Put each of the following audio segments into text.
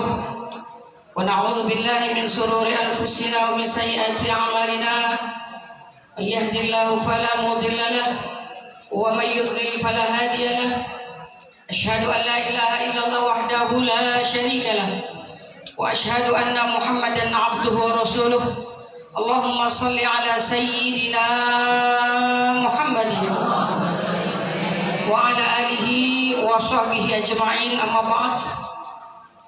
ونستغفره ونعوذ بالله من شرور أنفسنا ومن سيئات أعمالنا من يهد الله فلا مضل له ومن يضلل فلا هادي له أشهد أن لا إله إلا الله وحده لا شريك له وأشهد أن محمدا عبده ورسوله اللهم صل على سيدنا محمد وعلى آله وصحبه أجمعين أما بعد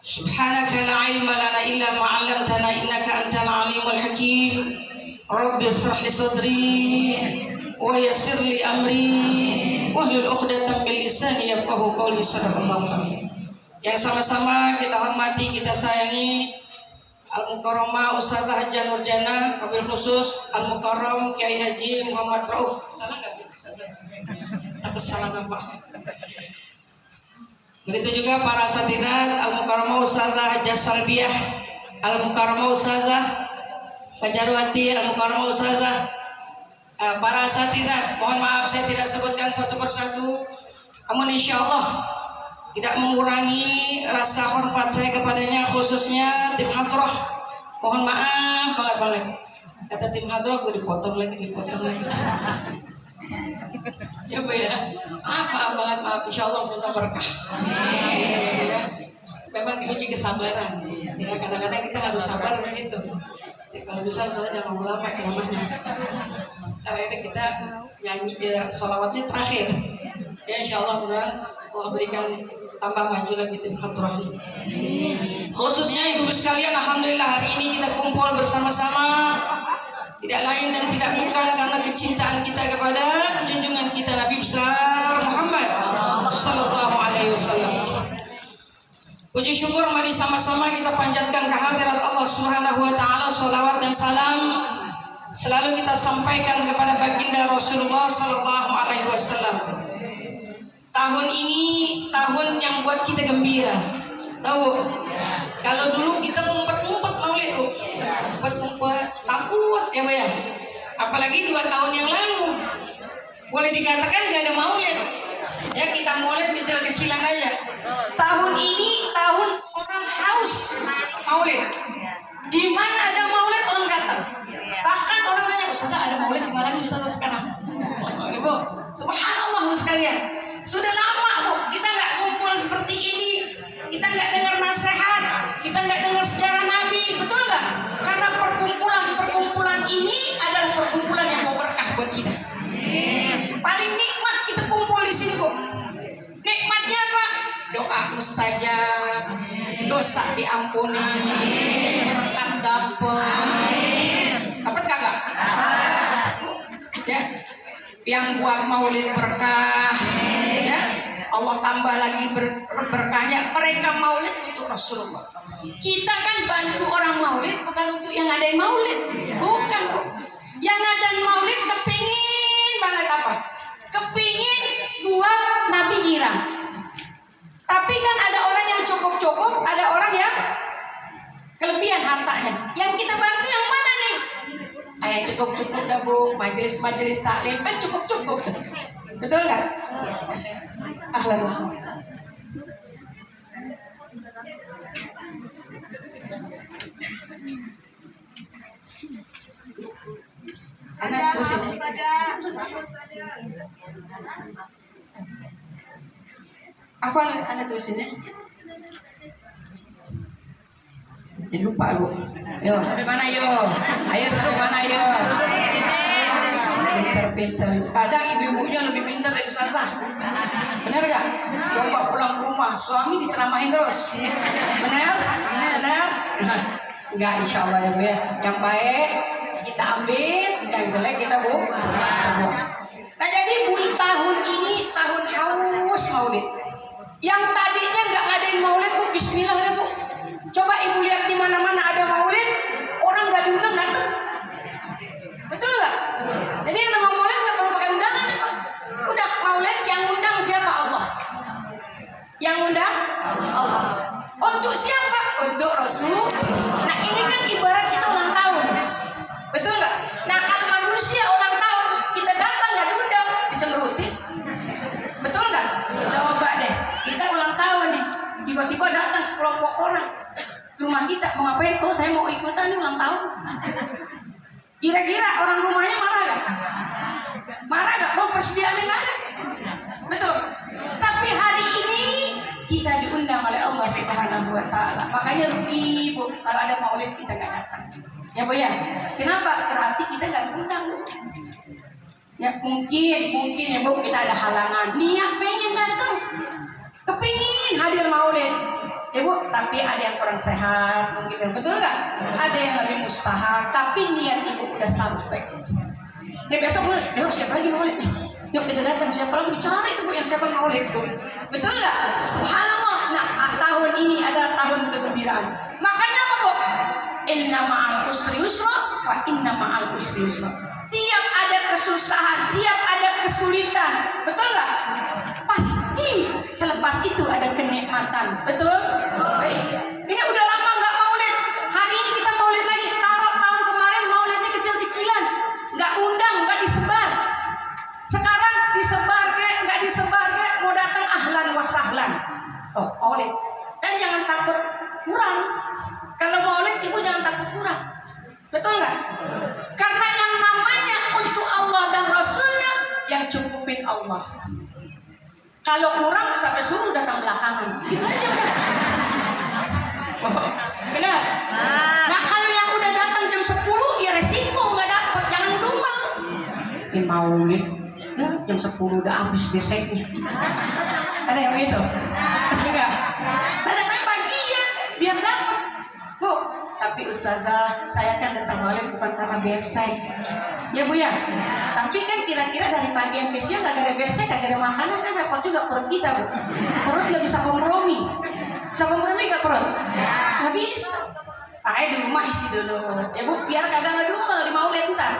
سبحانك لا علم لنا إلا ما علمتنا إنك أنت العليم الحكيم رب اشرح لي صدري ويسر لي أمري واhlul 'uqdatam min lisani yafqahu qawli. Sadaqallahu alazim. Yang sama-sama kita hormati, kita sayangi Al-Mukarramah Ustazah Hajjah Nurjana, wabil khusus Al-Mukarram Kiai Haji Muhammad Rauf. Salah enggak? Tak kesalahan apa. Begitu juga para asatidzah Al-Mukarramah Ustazah Hajjah Salbiyah, Al-Mukarramah Ustazah Fajarwati, Al-Mukarramah Ustazah, para asatidzah, mohon maaf saya tidak sebutkan satu persatu, namun insya Allah tidak mengurangi rasa hormat saya kepadanya, khususnya tim hadroh. Mohon maaf banget. Kata tim hadroh, gue dipotong lagi. Ya Bu ya, maaf banget, insya Allah mudah berkah. Ya. Memang diuji kesabaran. Ya, kadang-kadang kita harus sabar begitu. Ya, kalau bisa saya jangan lama ceramahnya. Karena ini kita nyanyi ya, sholawatnya terakhir. Ya insya Allah Allah berikan tambah maju lagi tim hadroh ini. Khususnya ibu-ibu sekalian, alhamdulillah hari ini kita kumpul bersama-sama. Tidak lain dan tidak bukan karena kecintaan kita kepada junjungan kita Nabi besar Muhammad sallallahu alaihi wasallam. Puji syukur mari sama-sama kita panjatkan kehadirat Allah Subhanahu wa taala, sholawat dan salam selalu kita sampaikan kepada baginda Rasulullah sallallahu alaihi wasallam. Tahun ini tahun yang buat kita gembira. Tahu? Kalau dulu kita ngumpet-ngumpet maulid, ngumpet-ngumpet takut ya, Bu ya. Apalagi 2 tahun yang lalu. Boleh dikatakan gak ada maulid. Ya kita maulid kecil-kecilan aja. Tahun ini tahun orang haus maulid. Di mana ada maulid orang datang. Bahkan orang nanya, Ustazah ada maulid di mana lagi Ustazah sekarang? Bu, subhanallah sekalian. Sudah lama Bu, kita nggak kumpul seperti ini. Kita nggak dengar nasihat, kita nggak dengar sejarah Nabi, betul nggak? Karena perkumpulan ini adalah perkumpulan yang mau berkah buat kita. Paling nikmat kita kumpul di sini Bu. Nikmatnya apa? Doa mustajab, dosa diampuni, berkat dapat kagak? Ya, yang buat maulid berkah, ya Allah tambah lagi berkahnya. Mereka maulid untuk Rasulullah. Kita kan bantu orang maulid bukan untuk yang ngadain maulid, bukan Bu. Yang ngadain maulid kepingin banget apa? Kepingin buat Nabi girang. Tapi kan ada orang yang cukup, ada orang yang kelebihan hartanya. Yang kita bantu yang mana nih? Cukup dah Bu, majelis taklim kan cukup. Betul nggak? Ahlan wasahlan. Anak terus ini. Afwan anak terus ini. Jadi lupa Bu. Yo sampai mana yo? Ayo sampai mana yo? Pinter. Kadang ibu-ibunya lebih pintar dari Ustazah. Benar gak? Coba pulang ke rumah, suami diceramahin terus. Benar? Enggak, insya Allah ya Bu ya. Yang baik kita ambil, yang jelek kita buang. Nah jadi tahun ini tahun haus maulid. Yang tadinya nggak ngadain maulid Bu, bismillah deh Bu. Coba ibu lihat di mana-mana ada maulid, orang nggak diundang datang. Betul nggak? Jadi yang nama maulid nggak perlu pakai undangan ya Pak. Udah maulid yang undang siapa? Allah. Yang undang Allah. Untuk siapa? Untuk Rasul. Nah ini kan ibarat kita ulang tahun. Betul nggak? Nah kalau manusia ulang tahun kita datang nggak diundang, dicemberutin. Betul nggak? Coba deh, kita ulang tahun nih, tiba-tiba datang sekelompok orang orang ke rumah kita mau ngapain? Oh saya mau ikutan nih ulang tahun. Kira-kira orang rumahnya marah gak? Marah gak? Oh persediaannya gak ada. Betul. Tapi hari ini kita diundang oleh Allah Subhanahu wa Ta'ala. Makanya rugi Bu kalau ada maulid kita gak datang. Ya Bu ya. Kenapa? Berarti kita gak diundang Bu. Ya mungkin ya Bu kita ada halangan. Niat pengen datang, kepingin hadir maulid. Ya Bu, tapi ada yang kurang sehat mungkin, betul nggak? Ada yang lebih mustahak, tapi niat Ibu udah sampai. Nih besok Bu, siapa lagi maulid nih? Yuk kita datang, siapa lagi dicari itu Bu yang siapa maulid Bu? Betul nggak? Subhanallah. Nah tahun ini adalah tahun kegembiraan. Makanya apa Bu? Inna ma'al usri yusra, fa inna ma'al usri yusra. Tiap ada kesusahan, tiap ada kesulitan, betul nggak? Pasti selepas itu ada kenikmatan, betul? Ini udah lama nggak maulid, hari ini kita maulid lagi. Taruh tahun kemarin maulidnya kecil-kecilan, nggak undang, nggak disebar. Sekarang disebar kek, nggak disebar kek, mau datang ahlan wa sahlan. Oh maulid, dan jangan takut kurang. Kalau maulid ibu jangan takut kurang, betul nggak? Karena yang namanya untuk Allah dan Rasulnya yang cukupin Allah. Kalau kurang sampai suruh datang belakangan, itu aja udah. Benar? Nah kalau yang udah datang jam 10 ya resiko nggak dapet, jangan dumel. Di maulid ya, jam 10 udah habis beseknya. Ada yang begitu? Enggak. Datang pagi ya biar dapet. Bu, tapi ustazah saya kan datang maulid bukan karena besek. Ya Bu ya. Tapi kan kira-kira dari pagi sampai siang gak ada besek, gak ada makanan, kan repot juga perut kita Bu. Perut gak bisa kompromi. Bisa kompromi gak perut? Gak bisa. Makanya di rumah isi dulu. Ya Bu, biar kagak ngedumel di maulid ntar.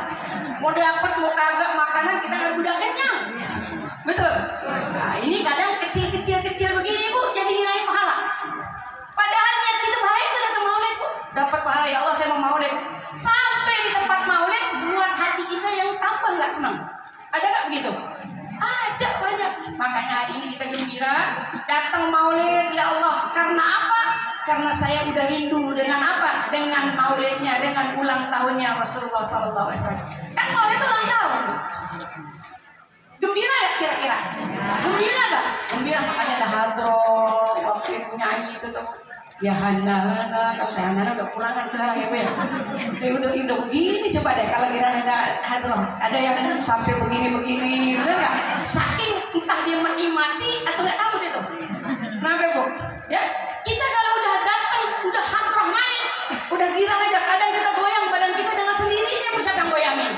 Mau dapet mau kagak makanan kita gak udah kenyang. Betul. Nah ini kadang kecil begini Bu, jadi nilai pahala. Padahal niat kita baik tuh datang maulid Bu. Dapat pahala, ya Allah saya mau maulid. Sampai di tempat maulid buat hati kita yang tambah nggak senang. Ada nggak begitu? Ada banyak. Makanya hari ini kita gembira datang maulid ya Allah. Karena apa? Karena saya udah rindu dengan apa? Dengan maulidnya, dengan ulang tahunnya Rasulullah SAW. Kan maulid itu ulang tahun. Gembira gak kira-kira? Gembira gak? Gembira, makanya ada hadroh waktu itu nyanyi itu tuh. Ya Hana, kalau saya Hana udah pulang kan sekarang ya Bu ya. Udah begini coba deh kalau kira ada hadroh, ada yang sampai begini, benar nggak? Saking entah dia menikmati atau nggak tahu dia tuh. Kenapa Bu? Ya kita kalau udah datang, udah hadroh main, udah girang aja. Kadang kita goyang badan kita dengan sendirinya, Bu siapa yang goyangin?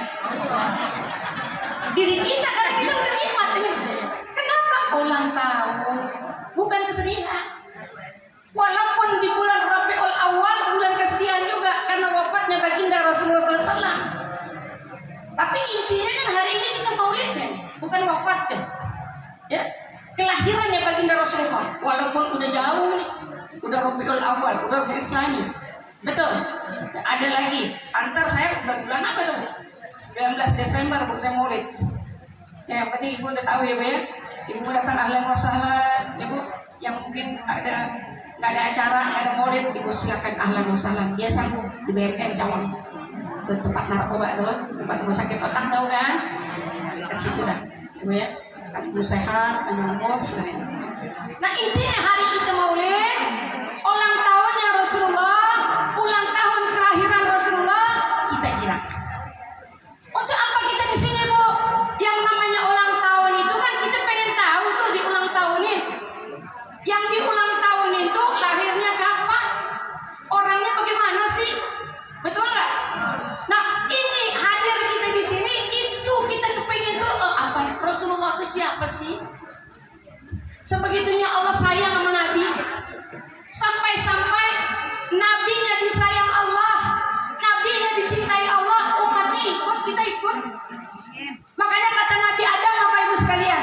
Diri kita karena kita udah nikmat. Kenapa? Ulang tahun, bukan kesedihan. Walaupun di bulan Rabiul Awal bulan kesedihan juga karena wafatnya baginda Rasulullah SAW. Tapi intinya kan hari ini kita maulidnya, bukan wafatnya. Ya, kelahirannya baginda Rasulullah. Walaupun udah jauh nih, udah Rabiul Awal, udah Rabiul Tsani. Betul. Ada lagi. Antar saya udah bulan apa tuh? 19 Desember Bu saya maulid. Ya, yang penting Ibu udah tahu ya Bu ya. Ibu datang ahlan wa sahlan. Ibu yang mungkin nggak ada acara, nggak ada maulid, Ibu silakan ahlan wa sahlan. Dia sanggup di BNN Cawang. Ke tempat narkoba tuh, tempat rumah sakit otak tahu kan? Dekat situ dah, Ibu ya. Kan Ibu sehat, nyambung sudah. Nah intinya hari kita maulid, ulang tahunnya Rasulullah, ulang tahun kelahiran Rasulullah, kita kira. Untuk apa kita di sini Bu? Yang namanya ulang tahun itu kan kita pengen tahu tuh diulang tahunin. Yang diulang tahun itu lahirnya kapan? Orangnya bagaimana sih? Betul nggak? Nah ini hadir kita di sini itu kita kepengen tuh apa Rasulullah itu siapa sih? Sebegitunya Allah sayang sama Nabi. Sampai-sampai Nabinya disayang Allah, Nabinya dicintai Allah, umatnya ikut, kita ikut. Makanya kata Nabi Adam, Bapak Ibu sekalian,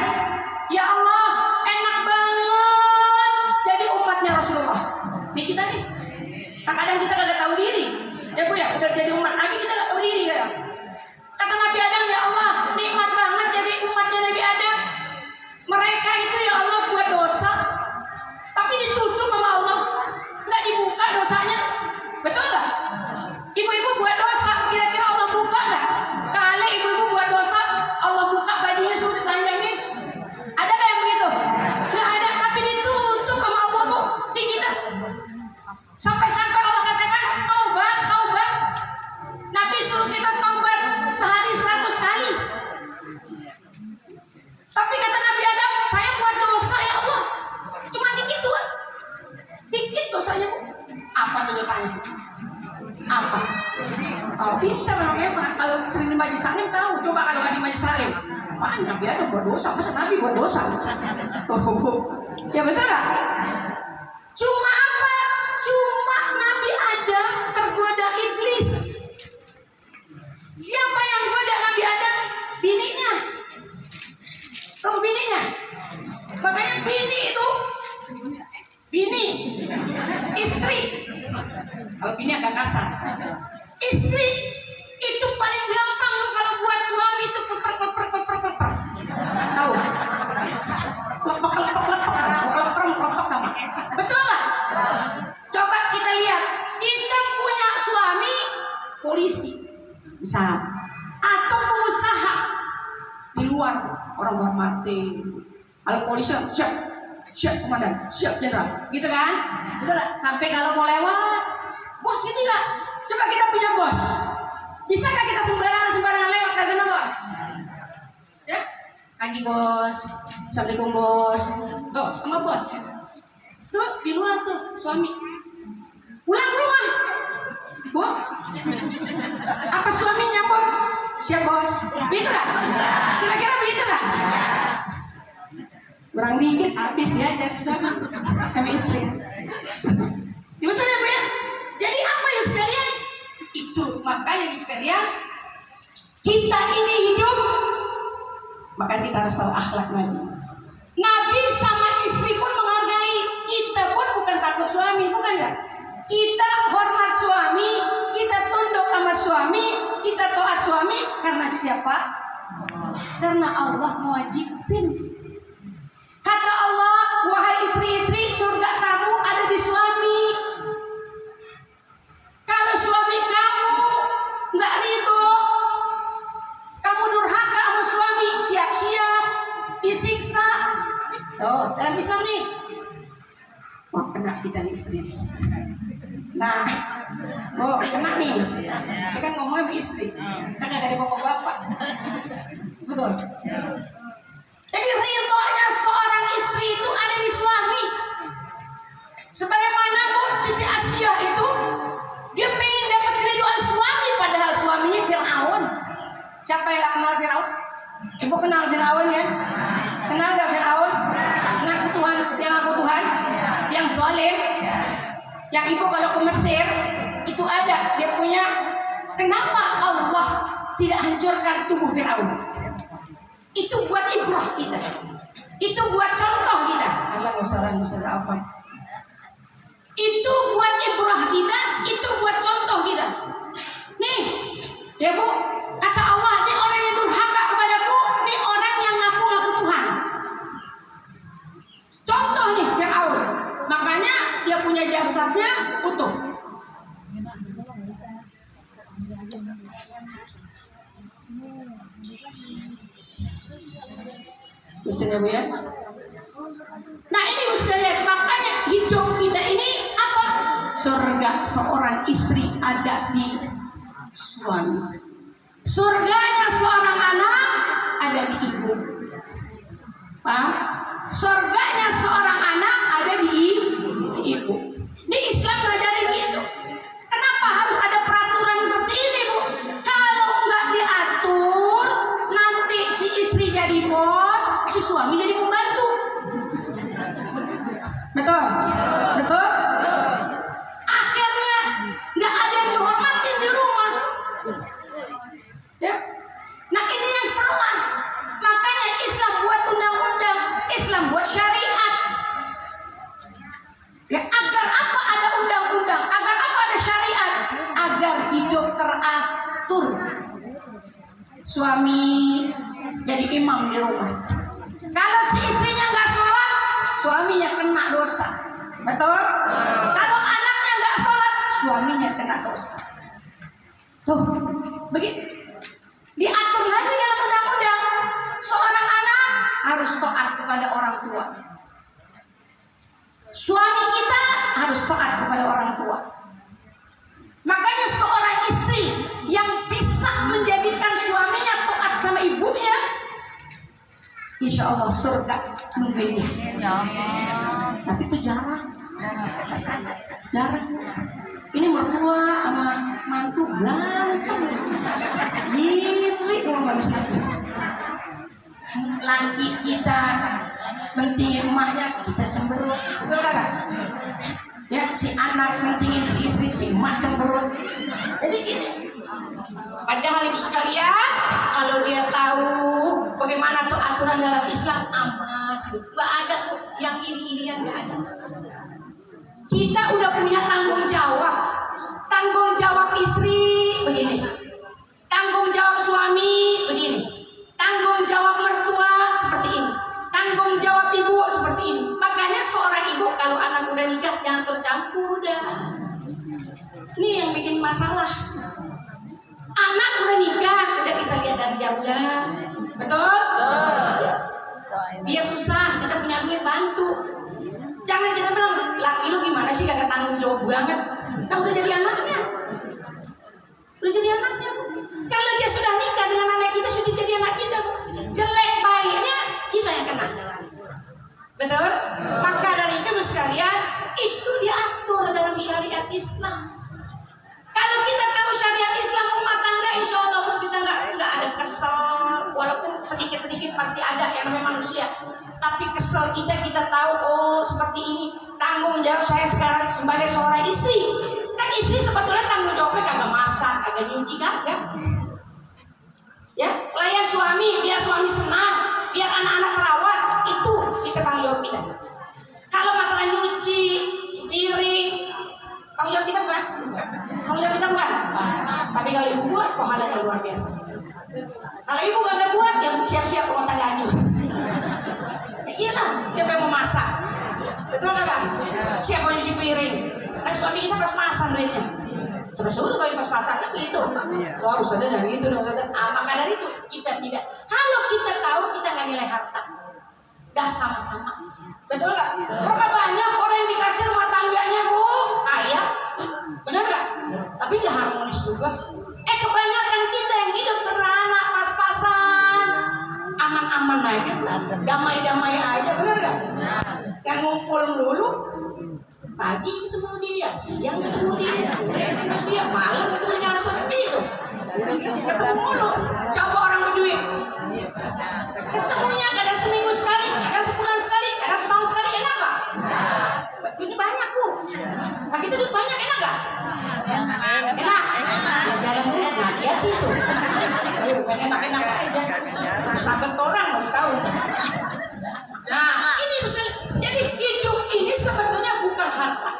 ya Allah enak banget jadi umatnya Rasulullah. Nih kita nih, kadang kita kagak tahu diri. Ya Bu ya, udah jadi umat Nabi kita gak tahu diri kadang. Kata Nabi Adam, ya Allah nikmat banget jadi umatnya Nabi Adam. Mereka itu ya Allah buat dosa, tapi ditutup sama Allah. nggak dibuka dosanya, betul nggak? Ibu-ibu buat dosa, kira-kira Allah buka nggak? Kali ibu-ibu buat dosa, Allah buka bajunya suruh ditelanjangin, ada nggak yang begitu? Nggak ada, tapi ditutup sama Allah bu di kita. Sampai-sampai Allah katakan taubat, taubat. Nabi suruh kita taubat sehari 100 kali. Tapi kata Nabi Adam, saya buat dosa ya Allah, cuma dikit doang. Dikit dosanya bu. Apa tuh dosanya? Apa? Oh, pintar makanya kalau sering di Majlis Taklim tahu. Coba kalau nggak di Majlis Taklim, apaan Nabi Adam buat dosa? Masa Nabi buat dosa? Oh, bu. Ya betul nggak? Cuma apa? Cuma Nabi Adam tergoda iblis. Siapa yang goda Nabi Adam? Bininya. Tahu bininya? Makanya bini itu, bini, istri. Kalau bini agak kasar. Istri itu paling gampang lu kalau buat suami itu keper. Tahu? Lepek sama. Betul nggak? Coba kita lihat. Kita punya suami polisi, bisa, atau pengusaha di luar, orang hormati. Kalau polisi siap komandan, siap jenderal, gitu kan? Betul nggak? Sampai kalau mau lewat, bos gitu nggak? Coba kita punya bos, bisakah kita sembarangan lewat kagak bos? Ya, pagi bos, assalamualaikum bos, tuh sama bos, tuh di luar tuh suami, pulang ke rumah, bu, apa suaminya bos? Siap bos, gitu kan? Kira-kira begitu kan? Kurang dikit habis dia jadi sama istri. Ya, betul ya bu ya? Jadi apa ibu sekalian? Itu makanya ibu sekalian, kita ini hidup, maka kita harus tahu akhlak Nabi. Nabi sama istri pun menghargai. Kita pun bukan takut suami, bukan ya? Kita hormat suami, kita tunduk sama suami, kita taat suami. Karena siapa? Karena Allah mewajibin. Kata Allah, wahai istri-istri, surga kamu ada di suami. Kalau suami kamu nggak ridho, kamu durhaka sama suami, siap-siap disiksa. Tuh, dalam Islam nih, wah kena kita nih istri. Nah, oh kena nih. Kita kan ngomongnya sama istri, kan nggak dari bapak-bapak. Betul. Jadi ridhonya seorang istri itu ada di suami. Sebagaimana Bu Siti Asiyah itu, dia pengen dapat keriduan suami, padahal suaminya Fir'aun. Siapa yang gak kenal Fir'aun? Ibu kenal Fir'aun ya? Kenal gak Fir'aun? Yang aku Tuhan, yang zalim. Yang ibu kalau ke Mesir itu ada, dia punya. Kenapa Allah tidak hancurkan tubuh Fir'aun? Itu buat ibrah kita, itu buat contoh kita. Allahumma itu buat ibrah kita, itu buat contoh kita. Nih, ya bu, kata Allah, ini orang yang durhaka kepadaku, ini orang yang ngaku-ngaku Tuhan. Contoh nih Fir'aun, makanya dia punya jasadnya utuh. Misalnya bu ya. Nah ini mesti lihat, makanya hidup kita ini apa? Surga seorang istri ada di suami. Surganya seorang anak ada di ibu. Paham? Surganya seorang anak ada di ibu. Di Islam ngajarin gitu. Kenapa harus ada peraturan seperti ini bu? Kalau nggak diatur, nanti si istri jadi bos, si suami jadi pembantu. Betul? Betul? Akhirnya nggak ada yang dihormatin di rumah. Ya. Nah ini yang salah. Makanya Islam buat undang-undang, Islam buat syariat. Ya, agar apa ada undang-undang, agar apa ada syariat, agar hidup teratur. Suami jadi imam di rumah. Kalau si istrinya nggak sholat, suaminya kena dosa. Betul? Kalau anaknya nggak sholat, suaminya kena dosa. Tuh, begitu. Diatur lagi dalam undang-undang, seorang anak harus taat kepada orang tua. Suami kita harus taat kepada orang tua. Makanya seorang istri yang bisa menjadikan suaminya taat sama ibunya, insya Allah surga menunggunya. Tapi itu jarang. Ini mertua sama mantu berantem, iri mau habis-habis. Laki kita mentingin emaknya, kita cemberut, betul kan? Ya, si anak mentingin si istri, si emak cemberut. Jadi gini. Padahal ibu sekalian, kalau dia tahu bagaimana tuh aturan dalam Islam, aman. Gak ada tuh yang ini-inian, gak ada. Kita udah punya tanggung jawab. Tanggung jawab istri begini. Tanggung jawab suami begini. Tanggung jawab mertua seperti ini. Tanggung jawab ibu seperti ini. Makanya seorang ibu kalau anak udah nikah jangan tercampur dah. Ini yang bikin masalah. Anak udah nikah, udah kita lihat dari jauh dah. Betul? Ya. Dia susah, kita punya duit bantu. Jangan kita bilang, laki lu gimana sih gak tanggung jawab banget. Nah udah jadi anaknya. Udah jadi anaknya. Kalau dia sudah nikah dengan anak kita, sudah jadi anak kita. Jelek baiknya kita yang kena. Betul? Maka dari itu sekalian, itu diatur dalam syariat Islam. Kalau kita tahu syariat Islam rumah tangga, insya Allah kita nggak ada kesel. Walaupun sedikit-sedikit pasti ada yang namanya manusia. Tapi kesel kita tahu, oh seperti ini tanggung jawab saya sekarang sebagai seorang istri. Kan istri sebetulnya tanggung jawabnya kagak masak, kagak nyuci, kagak. Ya, layan suami, biar suami senang, biar anak-anak terawat, itu kita tanggung jawab kita. Kalau masalah nyuci piring, tanggung jawab kita bukan? Tanggung jawab kita bukan? Tapi kalau ibu buat, pahalanya luar biasa. Kalau ibu gak buat, ya siap-siap rumah tangga hancur. Iya lah, siapa yang mau masak? Betul gak kan? Siapa yang nyuci piring? Nah suami kita pas-pasan duitnya. Suruh kalau pas-pasan itu. Wah Ustazah jangan gitu dong Ustazah. Maka dari itu kita tidak. Kalau kita tahu kita gak nilai harta. Dah sama-sama. Betul gak? Berapa banyak orang yang dikasih rumah tangganya bu? Kaya. Benar gak? Tapi gak harmonis juga. Kebanyakan kita yang hidup sederhana, pas-pasan, aman-aman aja tuh, damai-damai aja, bener gak? Yang ngumpul melulu, pagi ketemu dia, siang ketemu dia, sore ketemu dia, malam ketemu dia, seperti itu. Ketemu mulu, coba orang berduit. Ketemunya kadang seminggu sekali, kadang sebulan sekali, kadang setahun sekali, enak gak? Ini banyak bu. Nah kita duit banyak, enak gak? Enak. Ya jalan-jalan hati-hati tuh. Bukan enak-enak aja. Sahabat orang mau tahu. Nah ini misalnya, jadi hidup ini sebetulnya bukan harta.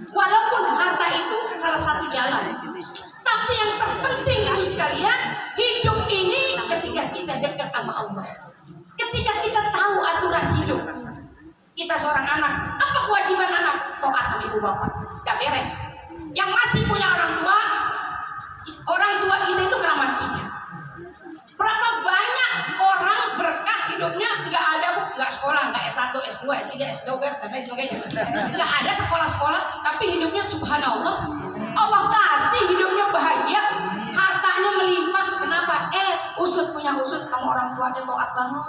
Walaupun harta itu salah satu jalan. Tapi yang terpenting itu sekalian, hidup ini ketika kita dekat sama Allah. Ketika kita tahu aturan hidup. Kita seorang anak, apa kewajiban anak? Taat sama ibu bapak. Gak beres. Yang masih punya orang tua kita itu keramat kita. Berapa banyak orang berkah hidupnya nggak ada bu, nggak sekolah, nggak S1, S2, S3, S2 dan lain sebagainya. Nggak ada sekolah-sekolah, tapi hidupnya subhanallah, Allah kasih hidupnya bahagia, hartanya melimpah. Kenapa? Usut punya usut sama orang tuanya taat banget.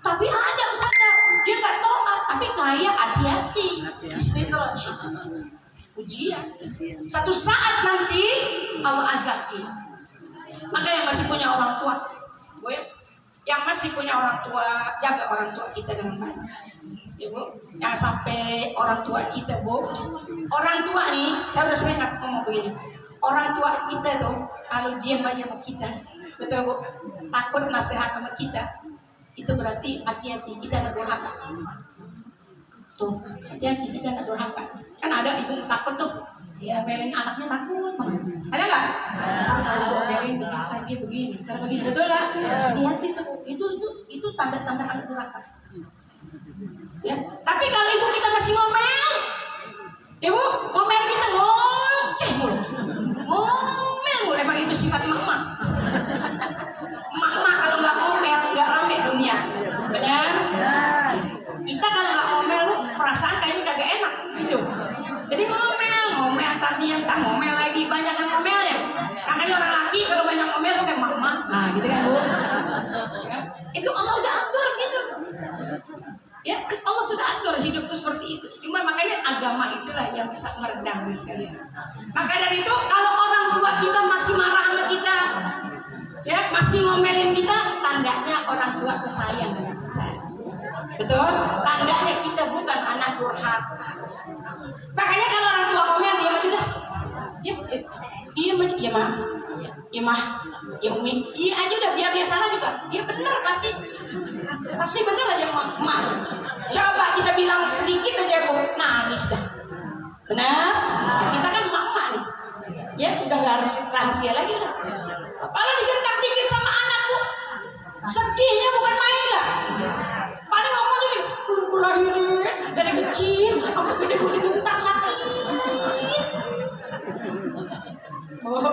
Tapi ada Ustazah, dia nggak taat, tapi kaya, hati-hati, istidraj. Ujian. Satu saat nanti Allah azab dia. Maka yang masih punya orang tua, bu, yang masih punya orang tua, jaga orang tua kita dengan baik. Ya bu, jangan sampai orang tua kita bu. Orang tua nih, saya udah sering ngomong begini. Orang tua kita tuh kalau diam aja sama kita, betul bu, takut nasihat sama kita, itu berarti hati-hati kita nak durhaka. Tuh, hati-hati kita nak durhaka. Kan ada ibu takut tuh, ngomelin anaknya takut banget. Ada nggak? Kalau ngomelin begini, dia begini, kalau begini, betul nggak? Hati-hati tuh, itu tanda-tanda anak durhaka. Ya, tapi kalau ibu kita masih ngomel, Ibu, ngomel kita ngoceh mulu. Ngomel mulu, emang itu sifat mama. Mama kalau nggak ngomel, nggak rame dunia. Benar? Kita kalau nggak ngomel, lu perasaan kayaknya kagak enak hidup. Jadi ngomel antar diam, tak ngomel lagi, banyak kan ngomelnya. Makanya orang laki kalau banyak ngomel lu kayak mama. Nah, gitu kan Bu. Ya, itu Allah udah atur gitu. Ya, Allah sudah atur hidup itu seperti itu. Cuma makanya agama itulah yang bisa meredam sekalian. Maka dari itu kalau orang tua kita masih marah sama kita, ya masih ngomelin kita, tandanya orang tua itu sayang dengan kita. Betul? Tandanya kita bukan anak durhaka. Makanya kalau orang tua ngomel, diam aja dah. Diam aja, iya mah, iya mah, ya umi, iya aja udah biar dia salah juga. Iya benar pasti benar aja mah. Coba kita bilang sedikit aja Bu, nangis dah. Benar? Kita kan mama nih, ya udah nggak harus rahasia lagi udah. Kalau digentak dikit sama anak Bu, sedihnya bukan main nggak? Paling ngomong gini, belum lahirin dari kecil, aku gede gue digentak sakit. Oh.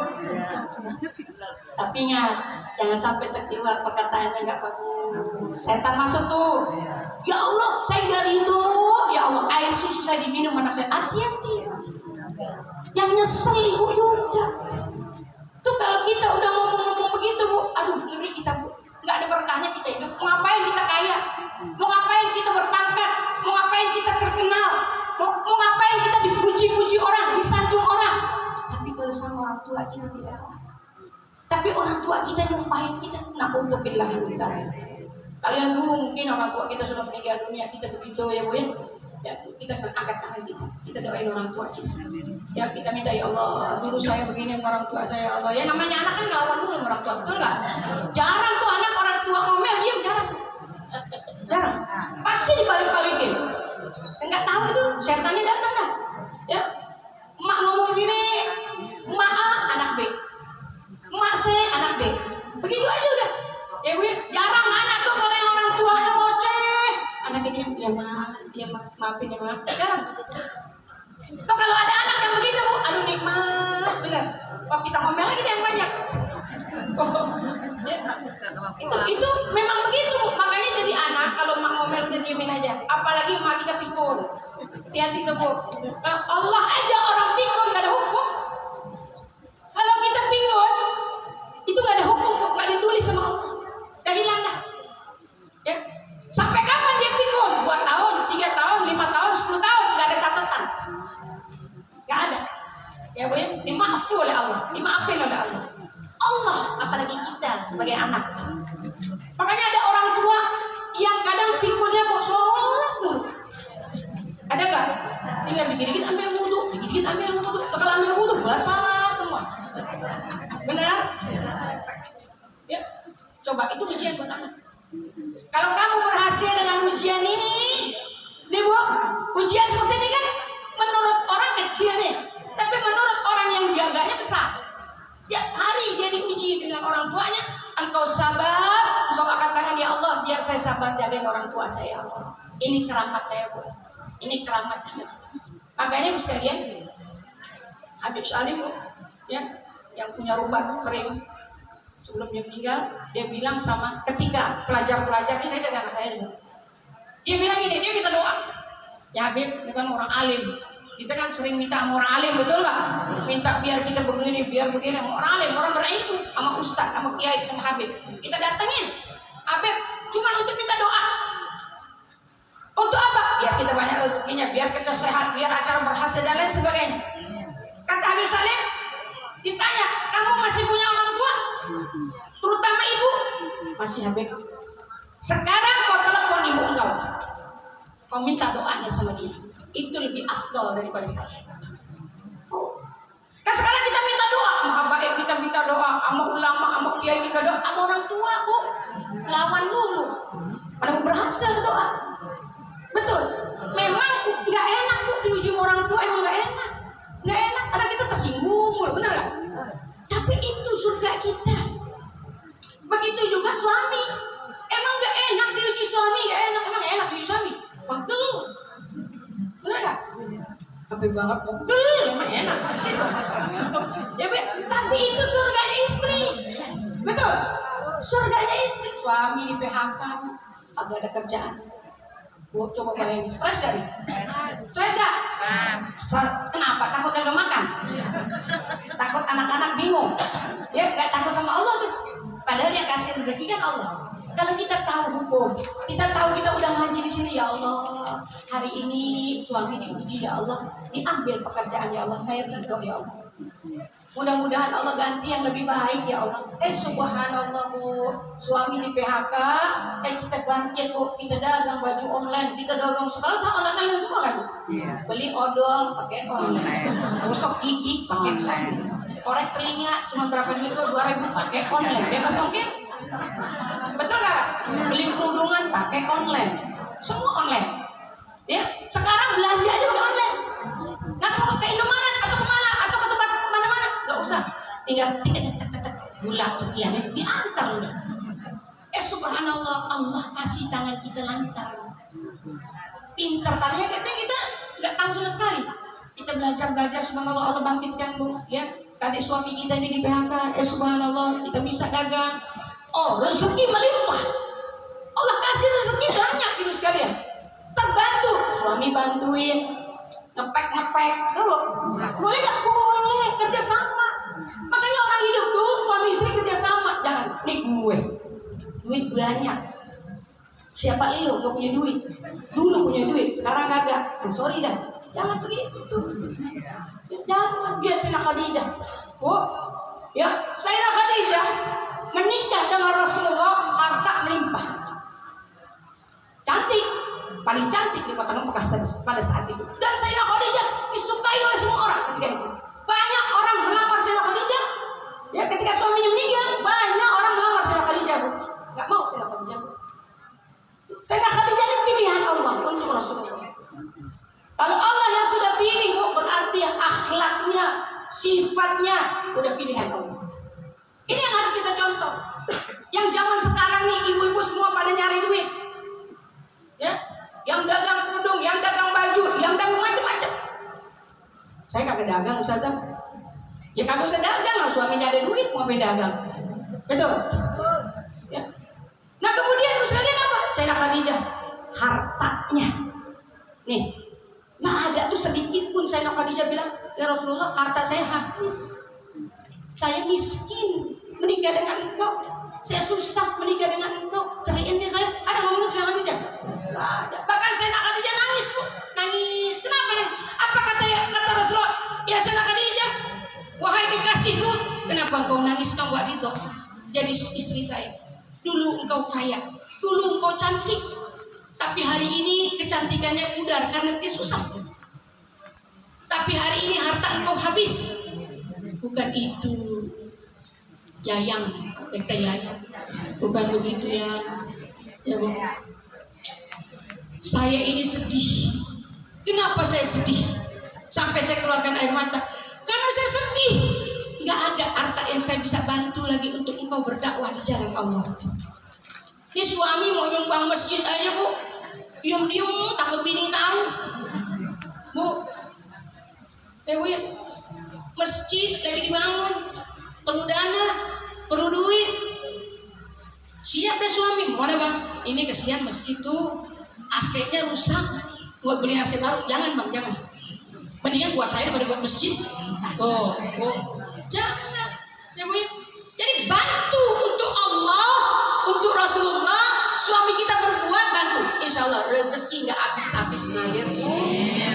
Tapi ingat, jangan sampai terkeluar perkataannya nggak bagus. Setan masuk tuh. Ya Allah, saya nggak ridho. Ya Allah, air susu saya diminum anak saya. Hati-hati. Yang nyesel ibu juga. Tuh kalau kita udah ngomong-ngomong begitu Bu, aduh ngeri kita Bu. Nggak ada berkahnya kita hidup. Mau ngapain kita kaya? Mau ngapain kita berpangkat? Mau ngapain kita terkenal? Mau ngapain kita dipuji-puji orang, disanjung orang? Tapi kalau sama orang tua kita tidak tahu. Tapi orang tua kita nyumpahin kita. Na'udzubillah min dzalik. Kalian dulu mungkin orang tua kita sudah meninggal dunia, kita begitu ya Bu ya. Ya, kita angkat tangan kita doain orang tua kita. Ya kita minta ya Allah, dulu saya begini sama orang tua saya, ya Allah. Ya namanya anak kan ngelawan dulu sama orang tua, betul nggak? Jarang tuh anak orang tua ngomel diam, jarang. Pasti dibalik-balikin. Enggak tahu itu setannya datang dah. Ya, emak ngomong gini, emak A anak B, emak C anak D. Begitu aja udah. Ya Bu, jarang anak tuh kalau yang orang tuanya ngoceh. Anaknya diam, ya maafin ya Ma. Jarang. Tuh kalau ada anak yang begitu Bu, aduh nikmat, benar. Kalau kita ngomel lagi dia yang banyak. Itu memang begitu Bu. Makanya jadi anak kalau emak ngomel udah diemin aja. Apalagi emak kita pikun. Hati-hati tuh Bu. Nah, Allah aja orang pikun gak ada hukum. Kalau kita pikun itu gak ada hukum, gak ditulis sama Allah. Udah hilang dah. Ya. Sampai kapan dia pikun? 2 tahun, 3 tahun, 5 tahun, 10 tahun gak ada catatan. Gak ada. Ya Bu ya, dimaafkan oleh Allah, dimaafin oleh Allah. Allah, apalagi kita sebagai anak. Makanya ada orang tua yang kadang pikunnya kok sholat dulu. Ada gak? Tinggal dikit-dikit ambil wudhu, dikit-dikit ambil wudhu. Kalau ambil wudhu basah semua. Benar? Ya, coba itu ujian buat anak. Kalau kamu berhasil dengan ujian ini, nih Bu, ujian seperti ini kan menurut orang kecil nih, tapi menurut orang yang jaganya besar. Tiap hari dia diuji dengan orang tuanya. Engkau sabar, engkau angkat tangan ya Allah, biar saya sabar jagain orang tua saya ya Allah. Ini keramat saya Bu, ini keramat hidup. Makanya Bu sekalian, Habib Salim Bu, ya, yang punya rumah kering. Sebelum dia meninggal, dia bilang sama ketika pelajar-pelajar ini, saya dengan saya juga. Dia bilang gini, dia minta doa. Ya Habib, ini kan orang alim. Kita kan sering minta sama orang alim, betul nggak? Minta biar kita begini, biar begini. Orang alim, orang berilmu, sama ustaz, sama kiai, sama Habib. Kita datengin, Habib, cuma untuk minta doa. Untuk apa? Biar kita banyak rezekinya, biar kita sehat, biar acara berhasil dan lain sebagainya. Kata Habib Salim, ditanya, kamu masih punya orang tua? Terutama ibu? Masih Habib. Sekarang kau telepon ibu engkau. Kau minta doanya sama dia. Itu lebih afdal daripada saya. Oh. Nah sekarang kita minta doa sama habaib, kita minta doa sama ulama, sama kiai, kita doa sama orang tua Bu. Lawan dulu. Pada mau berhasil doa. Betul. Memang nggak enak Bu diuji orang tua, emang nggak enak. Nggak enak, karena kita tersinggung, benar nggak? Tapi itu surga kita. Begitu juga suami. Emang nggak enak diuji suami, nggak enak. Emang enak diuji suami? Betul. Benar nggak? Habib banget, emang enak gitu. Ya, tapi itu surganya istri, betul. Surganya istri, suami di PHK, agak ada kerjaan. Coba bayangin, stres gak nih? Stres gak? Kenapa? Takut gak makan? Takut anak-anak bingung? Ya, gak takut sama Allah tuh. Padahal yang kasih rezeki kan Allah. Kalau kita tahu hukum, kita tahu kita udah ngaji di sini, ya Allah, hari ini suami diuji, ya Allah, diambil pekerjaan, ya Allah, saya ridho, ya Allah. Mudah-mudahan Allah ganti yang lebih baik, ya Allah. Subhanallah, Bu, suami di PHK, kita bangkit, Bu, kita dagang baju online, kita dagang sekarang online semua kan, Bu? Beli odol pakai online, gosok gigi pakai online, korek telinga cuma berapa duit, 2.000 pakai online, bebas ongkir. Betul gak? Beli kerudungan pakai online, semua online. Ya, sekarang belanja aja pakai online. Nggak mau ke Indomaret atau kemana atau ke tempat mana-mana, nggak usah. Tinggal tek gula sekian ya, diantar udah. Subhanallah, Allah kasih tangan kita lancar, pintar. Tadinya kita nggak tahu sama sekali. Kita belajar subhanallah, Allah bangkitkan, Bu. Ya, tadi suami kita ini di PHK, subhanallah, kita bisa dagang. Oh, rezeki melimpah. Allah kasih rezeki banyak, ibu sekalian. Terbantu, suami bantuin ngepek dulu. Boleh gak? Boleh, kerjasama. Makanya orang hidup tuh suami istri kerjasama. Jangan, nih gue duit banyak, siapa lu gak punya duit? Dulu punya duit, sekarang kagak. Sorry dah, jangan begitu. Jangan. Dia Sayyidah Khadijah, ya Sayyidah Khadijah menikah dengan Rasulullah, harta melimpah, cantik, paling cantik di kota Mekah pada saat itu. Dan Sayyidah Khadijah disukai oleh semua orang ketika itu. Banyak orang melamar Sayyidah Khadijah. Ya, ketika suaminya meninggal, banyak orang melamar Sayyidah Khadijah, Bu. Gak mau Sayyidah Khadijah, Bu. Sayyidah Khadijah ini pilihan Allah untuk Rasulullah. Kalau Allah yang sudah pilih, Bu, berarti akhlaknya, sifatnya udah pilihan Allah. Ini yang harus kita contoh. Yang zaman sekarang nih, ibu-ibu semua pada nyari duit. Ya, yang dagang kerudung, yang dagang baju, yang dagang macam-macam. Saya kagak dagang, Ustazah. Ya kagak usah dagang, suaminya ada duit mau dagang. Betul? Ya. Nah, kemudian sekalian apa? Sayyidah Khadijah, hartanya. Nih, nggak ada tuh sedikit pun Sayyidah Khadijah bilang, ya Rasulullah, harta saya habis. Saya miskin menikah dengan engkau. Saya susah menikah dengan engkau. Ceriin deh saya. Ada ngomongin Sayyidah Khadijah? Nggak ada. Bahkan Sayyidah Khadijah nangis, Bu. Nangis. Kenapa nangis? Apa kata Rasulullah? Ya Sayyidah Khadijah, wahai kekasihku, kenapa engkau nangis? Kau gak gitu. Jadi istri saya. Dulu engkau kaya. Dulu engkau cantik. Tapi hari ini kecantikannya pudar karena dia susah. Tapi hari ini harta engkau habis. Bukan itu, Yayang, kata Yayang. Bukan begitu ya, Bu. Saya ini sedih. Kenapa saya sedih? Sampai saya keluarkan air mata. Karena saya sedih. Gak ada harta yang saya bisa bantu lagi untuk engkau berdakwah di jalan Allah. Ini suami mau nyumbang masjid aja, Bu. Diam-diam takut bini tahu, Bu. Bu ya. Masjid lagi dibangun, perlu dana, perlu duit. Siap deh suami, mana bang? Ini kesian masjid tuh AC-nya rusak, buat beli AC baru. Jangan bang, jangan. Mendingan buat saya daripada buat masjid. Oh, jangan. Ya Bu. Jadi bantu untuk Allah, untuk Rasulullah. Suami kita berbuat, bantu. Insya Allah rezeki nggak habis-habis ngalir, Bu.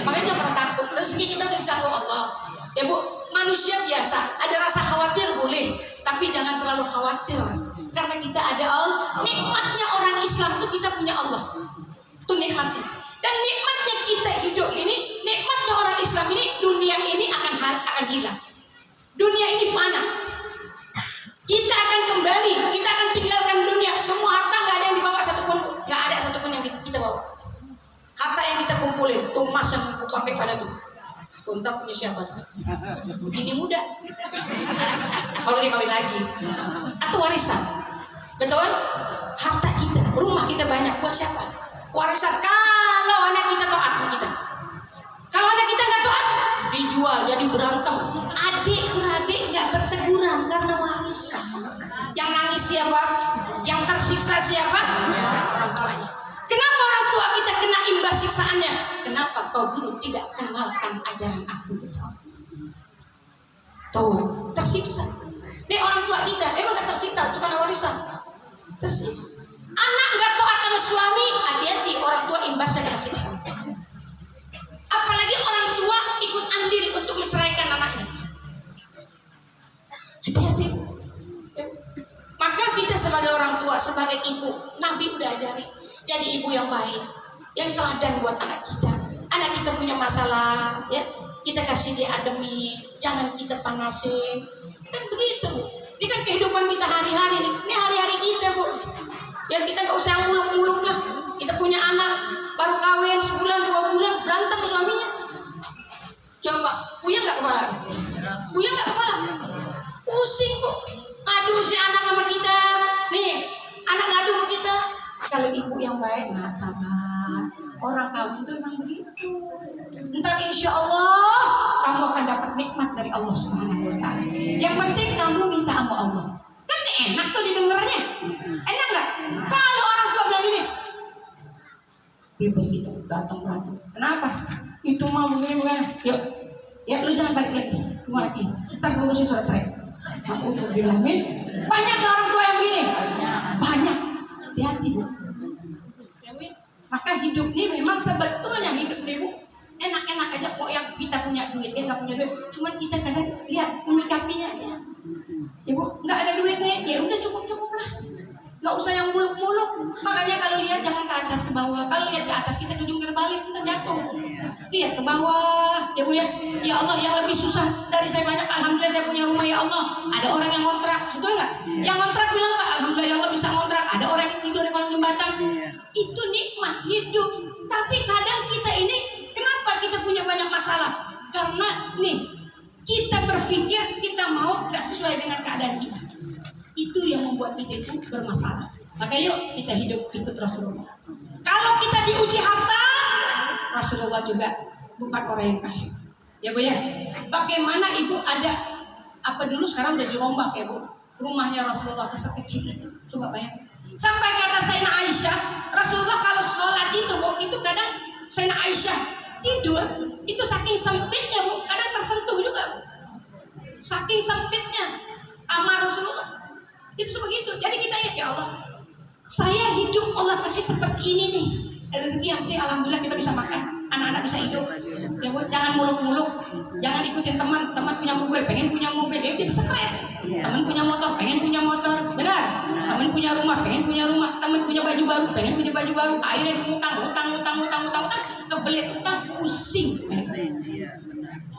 Makanya jangan pernah takut. Rezeki kita udah ditanggung Allah. Ya Bu, manusia biasa, ada rasa khawatir boleh, tapi jangan terlalu khawatir. Karena kita ada Allah. Nikmatnya orang Islam itu kita punya Allah. Itu nikmatnya. Dan nikmatnya kita hidup ini, nikmatnya orang Islam ini, dunia ini akan hilang. Dunia ini fana. Kita akan kembali, kita akan tinggalkan dunia. Semua harta nggak ada yang dibawa satupun, nggak ada satupun yang kita bawa. Harta yang kita kumpulin, tuh emas yang pakai pada tuh. Unta punya siapa tuh? Bini muda. Kalau dia kawin lagi. Atau warisan. Betul? Harta kita, rumah kita banyak. Buat siapa? Warisan. Kalau anak kita taat kita. Kalau anak kita nggak taat, dijual jadi berantem. Adik beradik nggak berteguran karena waris. Yang nangis siapa? Yang tersiksa siapa? Orang tuanya. Kenapa orang tua kita kena imbas siksaannya? Kenapa kau dulu tidak kenalkan ajaran aku? Tuh, tersiksa. Nih orang tua kita emang gak tersiksa, itu karena warisan. Tersiksa. Anak gak taat sama suami, hati-hati orang tua imbasnya kena siksa. Apalagi orang tua ikut andil untuk menceraikan anaknya. Hati-hati. Maka kita sebagai orang tua, sebagai ibu, Nabi udah ajari, jadi ibu yang baik, yang teladan buat anak kita. Anak kita punya masalah, ya kita kasih dia ademi, jangan kita panasin. Kan begitu, Bu. Ini kan kehidupan kita hari-hari nih. Ini hari-hari kita, Bu. Ya kita nggak usah yang muluk-muluk lah. Kita punya anak baru kawin sebulan 2 bulan berantem sama suaminya. Coba, punya nggak kepala? Punya nggak kepala? Pusing, Bu. Aduh si anak sama kita. Nih, anak ngadu sama kita. Kalau ibu yang baik, nggak sabar. Orang kawin tuh memang begitu. Ntar insya Allah kamu akan dapat nikmat dari Allah Subhanahu Wa Taala. Yang penting kamu minta sama Allah. Kan enak tuh didengarnya. Enak nggak? Kalau orang tua bilang gini, ribet gitu, datang berantem. Kenapa? Itu mau begini bukan? Yuk, ya lu jangan balik lagi. Cuma lagi. Ntar gue urusin surat cerai. Aku udah bilangin. Banyak orang tua yang begini. Banyak. Hati-hati, Bu. Maka hidup ini memang sebetulnya hidup ini, Bu, enak-enak aja kok yang kita punya duit, ya nggak punya duit. Cuma kita kadang lihat menyikapinya aja. Ya Bu, nggak ada duitnya, ya udah cukup-cukup lah. Nggak usah yang muluk-muluk. Makanya kalau lihat jangan ke atas ke bawah. Kalau lihat ke atas kita ke jungkir balik, kita jatuh. Lihat ke bawah, ya Bu ya. Ya Allah, yang lebih susah dari saya banyak. Alhamdulillah saya punya rumah, ya Allah. Ada orang yang kontrak, betul nggak? Yang kontrak bilang Pak, alhamdulillah ya Allah bisa kontrak. Ada orang yang tidur di kolong jembatan. Itu nikmat hidup. Tapi kadang kita ini, kenapa kita punya banyak masalah? Karena nih, kita berpikir kita mau nggak sesuai dengan keadaan kita. Itu yang membuat kita itu bermasalah. Maka yuk kita hidup ikut Rasulullah. Kalau kita diuji harta, Rasulullah juga bukan orang yang kaya. Ya Bu ya. Bagaimana ibu ada apa dulu sekarang udah dirombak ya Bu. Rumahnya Rasulullah sekecil itu. Coba bayangkan. Sampai kata Sayyidina Aisyah, Rasulullah kalau sholat itu Bu, itu kadang Sayyidina Aisyah tidur itu saking sempitnya Bu, kadang tersentuh juga Bu. Saking sempitnya kamar Rasulullah. Itu sebegitu. Jadi kita ingat, ya Allah, saya hidup Allah kasih seperti ini nih. Rezeki yang penting alhamdulillah kita bisa makan, anak-anak bisa hidup. Ya Bu, jangan muluk-muluk, jangan ikutin teman punya mobil, pengen punya mobil, dia jadi stres. Teman punya motor, pengen punya motor, benar. Teman punya rumah, pengen punya rumah. Teman punya baju baru, pengen punya baju baru. Akhirnya diutang, utang, kebelit utang, pusing.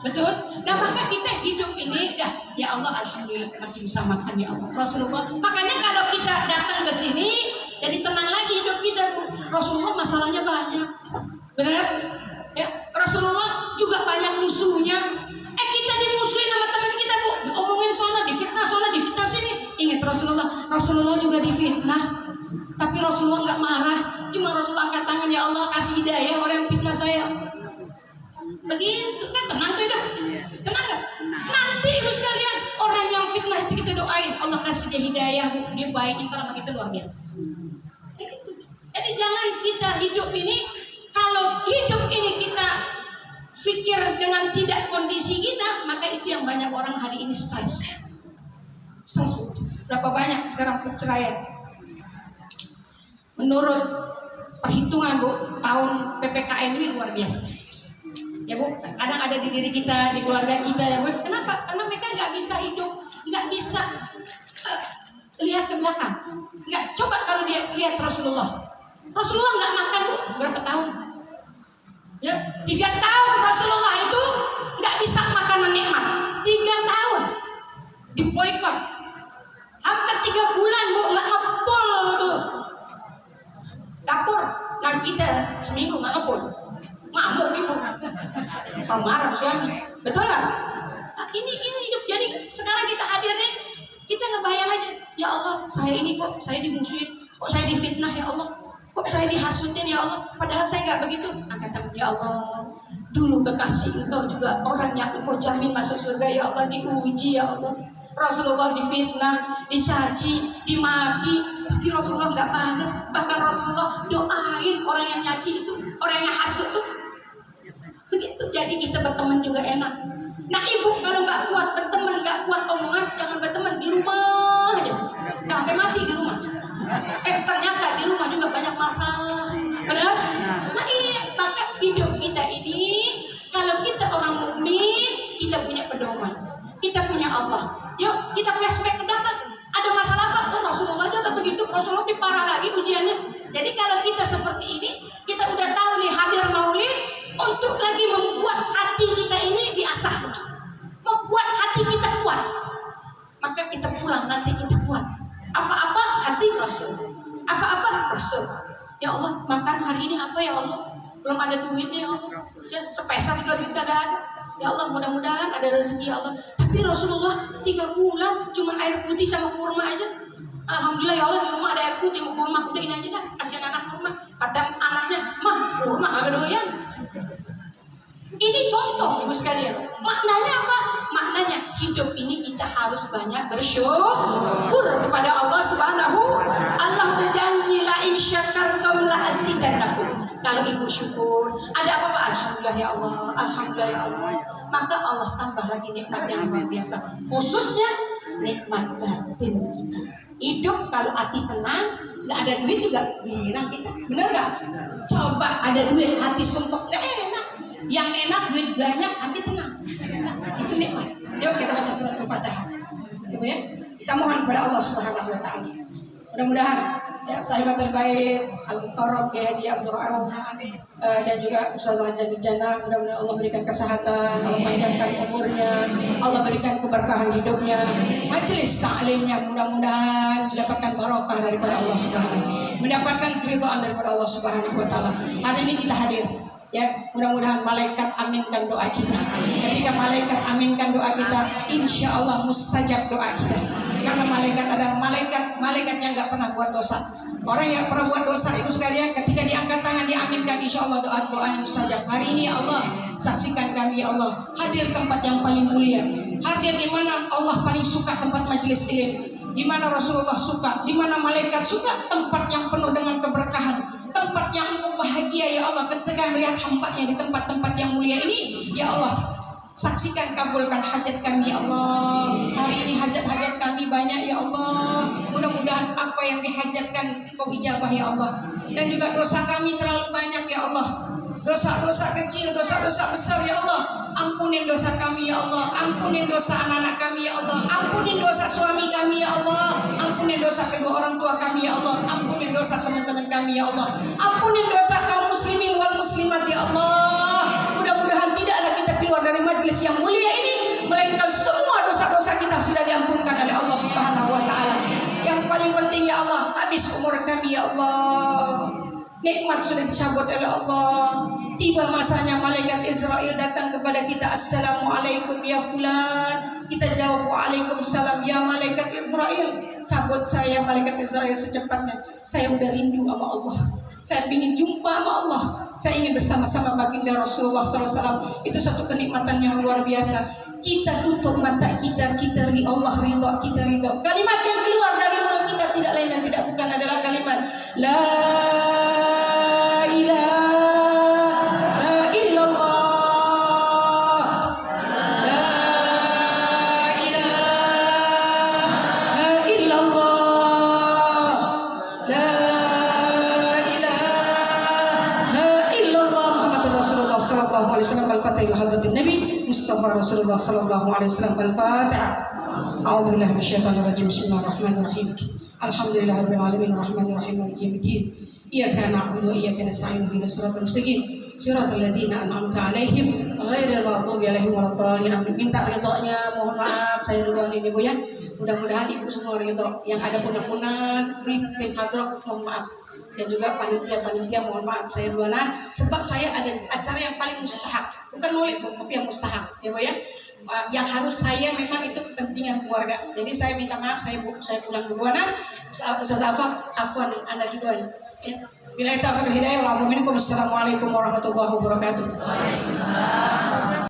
Betul? Nah maka kita hidup ini dah, ya Allah alhamdulillah masih bisa makan ya Allah. Rasulullah, makanya kalau kita datang ke sini jadi tenang lagi hidup kita Bu. Rasulullah masalahnya banyak, benar? Ya Rasulullah juga banyak musuhnya. Kita dimusuhin sama teman kita Bu, diomongin sana, difitnah sini. Ingat Rasulullah juga difitnah, tapi Rasulullah nggak marah. Cuma Rasulullah angkat tangan, ya Allah kasih hidayah orang yang fitnah saya. Begitu kan tenang tuh hidup, tenang gak? Nanti ibu sekalian orang yang fitnah itu kita doain Allah kasih dia hidayah Bu, dia baik itu sama kita luar biasa. Itu. Jadi jangan kita hidup ini, kalau hidup ini kita pikir dengan tidak kondisi kita, maka itu yang banyak orang hari ini stres Bu. Berapa banyak sekarang perceraian? Menurut perhitungan Bu, tahun PPKM ini luar biasa. Ya Bu, kadang ada di diri kita, di keluarga kita ya Bu. Kenapa? Karena mereka nggak bisa hidup, nggak bisa lihat ke belakang. Nggak, coba kalau dia lihat Rasulullah nggak makan Bu, berapa tahun? Ya, 3 tahun Rasulullah itu nggak bisa makanan nikmat. 3 tahun diboikot. Hampir 3 bulan Bu, nggak ngepul tuh dapur. Nah kita seminggu nggak ngepul. Ngamuk ibu, marah suami, betul nggak? Nah, ini hidup. Jadi sekarang kita hadir nih, kita ngebayang aja, ya Allah, saya ini kok saya dimusuhin, kok saya difitnah ya Allah. Kok saya dihasutin ya Allah? Padahal saya nggak begitu. Angkat tangan, ya Allah. Dulu kekasih engkau juga orang yang engkau jamin masuk surga ya Allah, diuji ya Allah. Rasulullah difitnah, dicaci, dimaki, tapi Rasulullah nggak balas. Bahkan Rasulullah doain orang yang nyaci itu, orang yang hasut tuh. Begitu. Jadi kita berteman juga enak. Nah ibu kalau nggak kuat berteman, nggak kuat omongan, jangan berteman di rumah aja. Sampai mati di rumah. Ternyata di rumah juga banyak masalah. Benar? Nah iya, maka hidup kita ini, kalau kita orang mukmin, kita punya pedoman, kita punya Allah. Yuk kita flashback ke belakang. Ada masalah apa? Oh Rasulullah juga begitu. Rasulullah lebih parah lagi ujiannya. Jadi kalau kita seperti ini, kita udah tahu nih hadir maulid untuk lagi membuat hati kita ini diasah, membuat hati kita kuat. Maka kita pulang nanti kita kuat. Apa-apa hati Rasul, apa-apa Rasul. Ya Allah, makan hari ini apa ya Allah? Belum ada duitnya ya Allah. Ya sepeser juga duit gak ada. Ya Allah, mudah-mudahan ada rezeki ya Allah. Tapi Rasulullah 3 bulan cuma air putih sama kurma aja. Alhamdulillah ya Allah, di rumah ada air putih sama kurma. Udah ini aja dah, kasihan anak kurma. Kata anaknya, mah kurma agak doyan. Ini contoh ibu sekalian. Maknanya apa? Maknanya hidup ini kita harus banyak bersyukur kepada Allah Subhanahu. Allah udah janji la in syakartum la azidannakum. Kalau ibu syukur, ada apa-apa? Alhamdulillah ya Allah, alhamdulillah ya Allah. Maka Allah tambah lagi nikmat yang luar biasa. Khususnya nikmat batin kita. Hidup kalau hati tenang, nggak ada duit juga girang kita. Bener nggak? Coba ada duit hati sumpah, nggak enak. Yang enak duit banyak, hati tenang. Itu nikmat. Yuk kita baca surat Al-Fatihah. Gitu ya. Kita mohon kepada Allah Subhanahu wa taala. Mudah-mudahan ya sahibatul bait Al-Mukarram Kiai Haji Abdul Rauf dan juga Ustazah Janur Jannah, mudah-mudahan Allah berikan kesehatan, Allah panjangkan umurnya, Allah berikan keberkahan hidupnya, majelis taklimnya mudah-mudahan mendapatkan barokah daripada Allah Subhanahu, mendapatkan keridhaan daripada Allah Subhanahu wa taala. Hari ini kita hadir. Ya, mudah-mudahan malaikat aminkan doa kita. Ketika malaikat aminkan doa kita, insya Allah mustajab doa kita. Karena malaikat ada malaikat yang nggak pernah buat dosa. Orang yang pernah buat dosa ibu sekalian, ketika diangkat tangan diaminkan, insya Allah doanya mustajab. Hari ini ya Allah, saksikan kami ya Allah, hadir tempat yang paling mulia. Hadir di mana Allah paling suka, tempat majelis ilmu. Di mana Rasulullah suka, di mana malaikat suka, tempat yang penuh dengan keberkahan, tempat yang engkau bahagia ya Allah ketika melihat hamba-Nya di tempat-tempat yang mulia ini. Ya Allah, saksikan, kabulkan hajat kami ya Allah. Hari ini hajat-hajat kami banyak ya Allah. Mudah-mudahan apa yang dihajatkan engkau ijabah ya Allah. Dan juga dosa kami terlalu banyak ya Allah. Dosa-dosa kecil, dosa-dosa besar ya Allah. Ampunin dosa kami ya Allah. Ampunin dosa anak-anak kami ya Allah. Ampunin dosa suami kami ya Allah. Ampunin dosa kedua orang tua kami ya Allah. Ampunin dosa teman-teman kami ya Allah. Ampunin dosa kaum muslimin wal muslimat ya Allah. Mudah-mudahan tidaklah kita keluar dari majelis yang mulia ini melainkan semua dosa-dosa kita sudah diampunkan oleh Allah Subhanahu wa taala. Yang paling penting ya Allah, habis umur kami ya Allah. Nikmat sudah dicabut oleh Allah. Tiba masanya malaikat Israel datang kepada kita. Assalamualaikum ya fulan. Kita jawab waalaikumsalam ya malaikat Israel. Cabut saya malaikat Israel secepatnya. Saya udah rindu sama Allah. Saya ingin jumpa sama Allah. Saya ingin bersama-sama baginda Rasulullah SAW. Itu satu kenikmatan yang luar biasa. Kita tutup mata kita, kita Allah ridho, kita ridho. Kalimat yang keluar dari mulut kita tidak lain dan tidak bukan adalah kalimat La ilaha illallah. La ilaha illallah. La ilaha illallah. Muhammadur Rasulullah sallallahu alaihi wasallam. Al-Fatihah hadratin Nabi Mustafa Rasulullah sallallahu alaihi wasallam. Al-Fatihah. A'udzubillahi minasyaitonir rajim. Bismillahirrahmanirrahim. Alhamdulillahirabbil alamin arrahmanir rahim maliki yaumiddin. Iyyaka na'budu wa iyyaka nasta'in ihdinas siratal mustaqim siratal ladzina an'amta 'alaihim ghairil maghdubi 'alaihim waladdallin. Minta ridhonya, mohon maaf saya duluan ini Bu ya. Mudah-mudahan ibu semua ridho. Yang ada punak-punak nih tim hadroh mohon maaf. Dan juga panitia mohon maaf saya duluan sebab saya ada acara yang paling mustahak. Bukan maulid Bu, tapi yang mustahak ya Bu ya. Yang harus saya memang itu kepentingan keluarga. Jadi saya minta maaf saya pulang duluan. Ustaz Afwan anda duluan. Ya. Bila taufiq wal hidayah, wassalamualaikum warahmatullahi wabarakatuh.